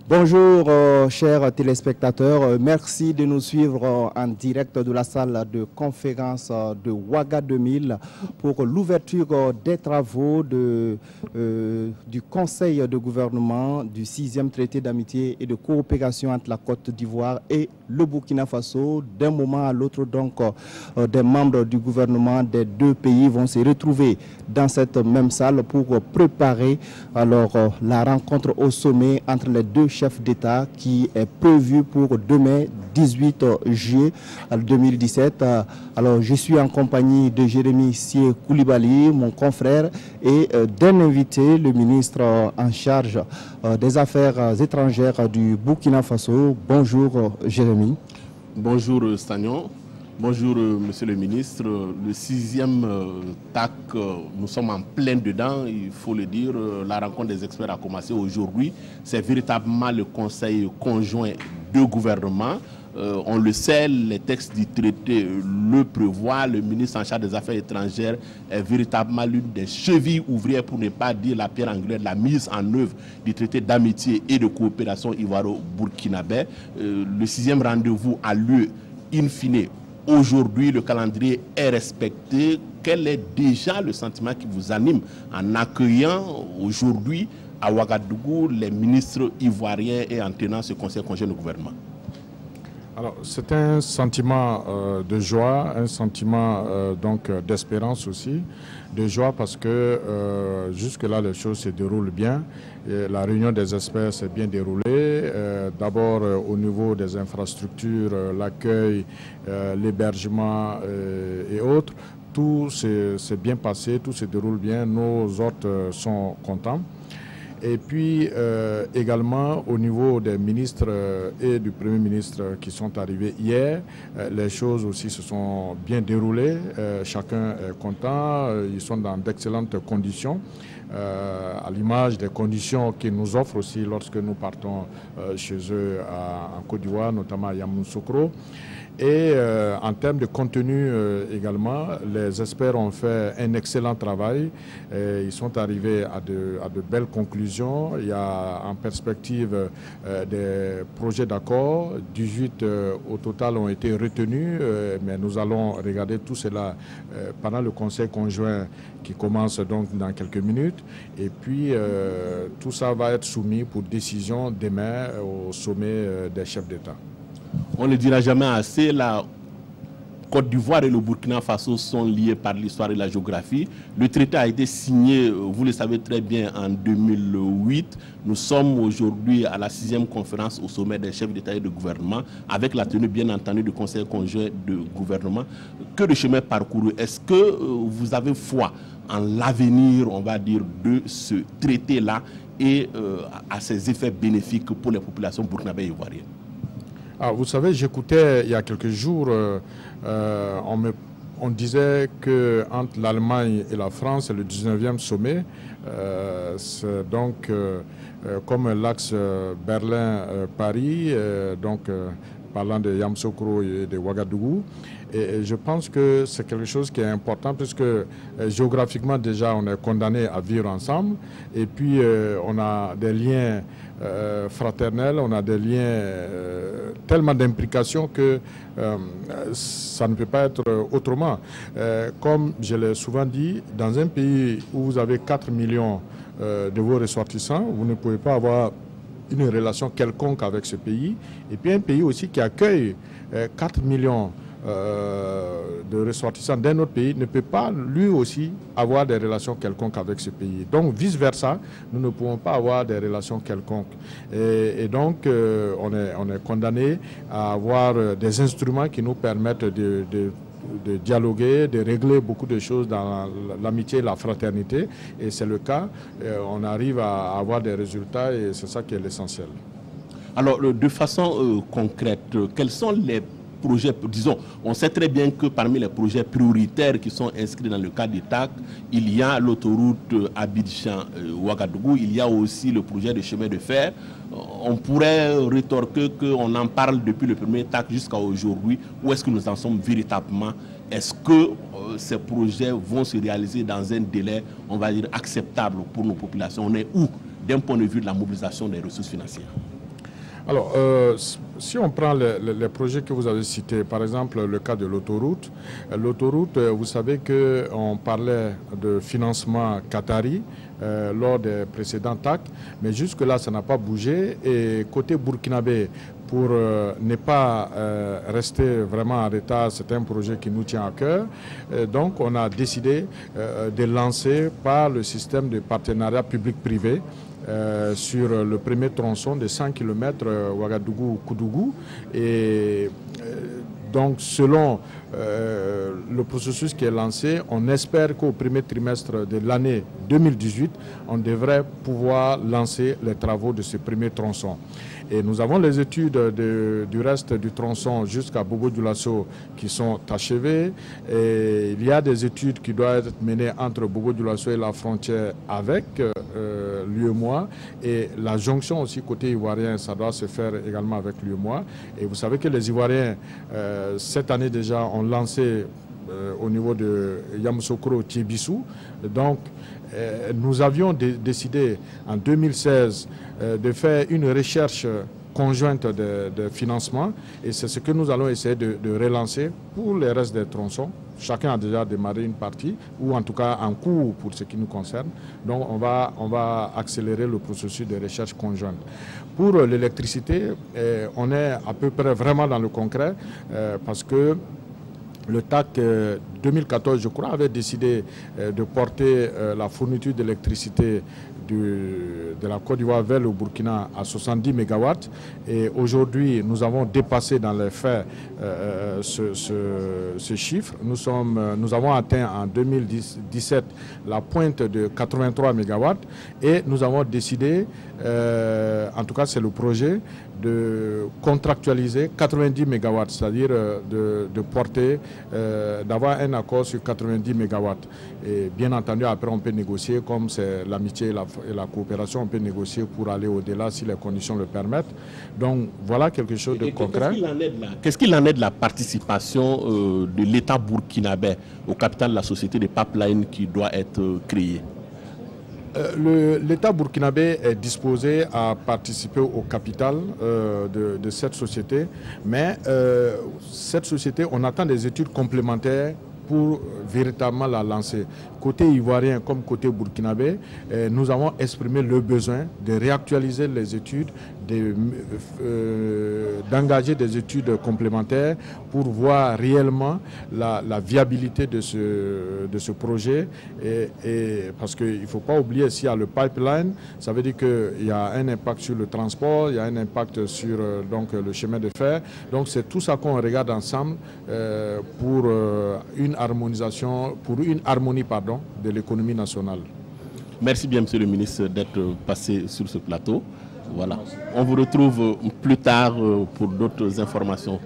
Bonjour chers téléspectateurs, merci de nous suivre en direct de la salle de conférence de Ouaga 2000 pour l'ouverture des travaux du Conseil de gouvernement du 6e traité d'amitié et de coopération entre la Côte d'Ivoire et le Burkina Faso. D'un moment à l'autre, donc, des membres du gouvernement des deux pays vont se retrouver dans cette même salle pour préparer alors la rencontre au sommet entre les deux chef d'État qui est prévu pour demain 18 juillet 2017. Alors je suis en compagnie de Jérémy Sié Koulibaly, mon confrère, et d'un invité, le ministre en charge des Affaires étrangères du Burkina Faso. Bonjour Jérémy. Bonjour Stagnon. Bonjour Monsieur le ministre. Le 6e TAC, nous sommes en plein dedans, il faut le dire. La rencontre des experts a commencé aujourd'hui. C'est véritablement le conseil conjoint de gouvernement. On le sait, les textes du traité le prévoient. Le ministre en charge des Affaires étrangères est véritablement l'une des chevilles ouvrières, pour ne pas dire la pierre angulaire de la mise en œuvre du traité d'amitié et de coopération ivoiro-burkinabé. Le 6e rendez-vous a lieu in fine. Aujourd'hui, le calendrier est respecté. Quel est déjà le sentiment qui vous anime en accueillant aujourd'hui à Ouagadougou les ministres ivoiriens et en tenant ce conseil conjoint de gouvernement? Alors, c'est un sentiment de joie, un sentiment donc d'espérance aussi, de joie parce que jusque-là les choses se déroulent bien. Et la réunion des experts s'est bien déroulée. D'abord au niveau des infrastructures, l'accueil, l'hébergement et autres. Tout s'est bien passé, tout se déroule bien, nos hôtes sont contents. Et puis également au niveau des ministres et du Premier ministre qui sont arrivés hier, les choses aussi se sont bien déroulées, chacun est content, ils sont dans d'excellentes conditions, à l'image des conditions qu'ils nous offrent aussi lorsque nous partons chez eux en Côte d'Ivoire, notamment à Yamoussoukro. Et en termes de contenu également, les experts ont fait un excellent travail. Et ils sont arrivés à de belles conclusions. Il y a en perspective des projets d'accord. 18 au total ont été retenus, mais nous allons regarder tout cela pendant le conseil conjoint qui commence donc dans quelques minutes. Et puis tout ça va être soumis pour décision demain au sommet des chefs d'État. On ne dira jamais assez, la Côte d'Ivoire et le Burkina Faso sont liés par l'histoire et la géographie. Le traité a été signé, vous le savez très bien, en 2008. Nous sommes aujourd'hui à la 6e conférence au sommet des chefs d'État et de gouvernement, avec la tenue bien entendu du conseil conjoint de gouvernement. Que de chemin parcouru. Est-ce que vous avez foi en l'avenir, on va dire, de ce traité-là et à ses effets bénéfiques pour les populations burkinabées et ivoiriennes? Ah, vous savez, j'écoutais il y a quelques jours, on disait qu'entre l'Allemagne et la France, c'est le 19e sommet. C'est donc comme l'axe Berlin-Paris, parlant de Yamoussoukro et de Ouagadougou. Et je pense que c'est quelque chose qui est important puisque géographiquement déjà on est condamné à vivre ensemble et puis on a des liens fraternels, on a des liens tellement d'implications que ça ne peut pas être autrement. Comme je l'ai souvent dit, dans un pays où vous avez 4 millions de vos ressortissants, vous ne pouvez pas avoir une relation quelconque avec ce pays. Et puis un pays aussi qui accueille 4 millions de ressortissants d'un autre pays ne peut pas lui aussi avoir des relations quelconques avec ce pays. Donc vice-versa, nous ne pouvons pas avoir des relations quelconques. Et donc on est condamné à avoir des instruments qui nous permettent de dialoguer, de régler beaucoup de choses dans l'amitié et la fraternité. Et c'est le cas. On arrive à avoir des résultats et c'est ça qui est l'essentiel. Alors, de façon concrète, quels sont les projets, disons, on sait très bien que parmi les projets prioritaires qui sont inscrits dans le cadre du TAC, il y a l'autoroute Abidjan-Ouagadougou, il y a aussi le projet de chemin de fer. On pourrait rétorquer qu'on en parle depuis le premier TAC jusqu'à aujourd'hui. Où est-ce que nous en sommes véritablement? Est-ce que ces projets vont se réaliser dans un délai, on va dire, acceptable pour nos populations? On est où d'un point de vue de la mobilisation des ressources financières? Alors, si on prend les projets que vous avez cités, par exemple le cas de l'autoroute, vous savez qu'on parlait de financement qatari lors des précédents TAC, mais jusque-là, ça n'a pas bougé. Et côté burkinabé, pour ne pas rester vraiment en retard, c'est un projet qui nous tient à cœur. Donc, on a décidé de lancer par le système de partenariat public-privé sur le premier tronçon de 100 km Ouagadougou-Koudougou. Et donc, selon le processus qui est lancé, on espère qu'au premier trimestre de l'année 2018, on devrait pouvoir lancer les travaux de ce premier tronçon. Et nous avons les études du reste du tronçon jusqu'à Bobo-Dioulasso qui sont achevées. Et il y a des études qui doivent être menées entre Bobo-Dioulasso et la frontière avec l'UEMOA. Et la jonction aussi côté ivoirien, ça doit se faire également avec l'UEMOA. Et vous savez que les Ivoiriens, cette année déjà, ont lancé au niveau de Yamoussoukro-Thiébissou. Donc, nous avions décidé en 2016 de faire une recherche conjointe de financement et c'est ce que nous allons essayer de relancer pour les restes des tronçons. Chacun a déjà démarré une partie ou en tout cas en cours pour ce qui nous concerne. Donc on va accélérer le processus de recherche conjointe. Pour l'électricité, on est à peu près vraiment dans le concret parce que le TAC 2014, je crois, avait décidé de porter la fourniture d'électricité de la Côte d'Ivoire vers le Burkina à 70 MW. Et aujourd'hui, nous avons dépassé dans les faits ce chiffre. Nous avons atteint en 2017 la pointe de 83 MW et nous avons décidé, en tout cas c'est le projet, de contractualiser 90 MW, c'est-à-dire de porter, d'avoir un accord sur 90 MW. Et bien entendu, après on peut négocier, comme c'est l'amitié et la coopération, on peut négocier pour aller au-delà si les conditions le permettent. Donc voilà quelque chose de concret. Qu'est-ce qu'il en est de la participation de l'État burkinabé au capital de la société des pipelines qui doit être créée? L'État burkinabé est disposé à participer au capital de cette société, mais cette société, on attend des études complémentaires pour véritablement la lancer. Côté ivoirien comme côté burkinabé, nous avons exprimé le besoin de réactualiser les études, d'engager des études complémentaires pour voir réellement la viabilité de ce projet. Et parce qu'il ne faut pas oublier, s'il y a le pipeline, ça veut dire qu'il y a un impact sur le transport, il y a un impact sur donc, le chemin de fer. Donc c'est tout ça qu'on regarde ensemble pour une harmonisation, pour une harmonie de l'économie nationale. Merci bien, Monsieur le ministre, d'être passé sur ce plateau. Voilà. On vous retrouve plus tard pour d'autres informations.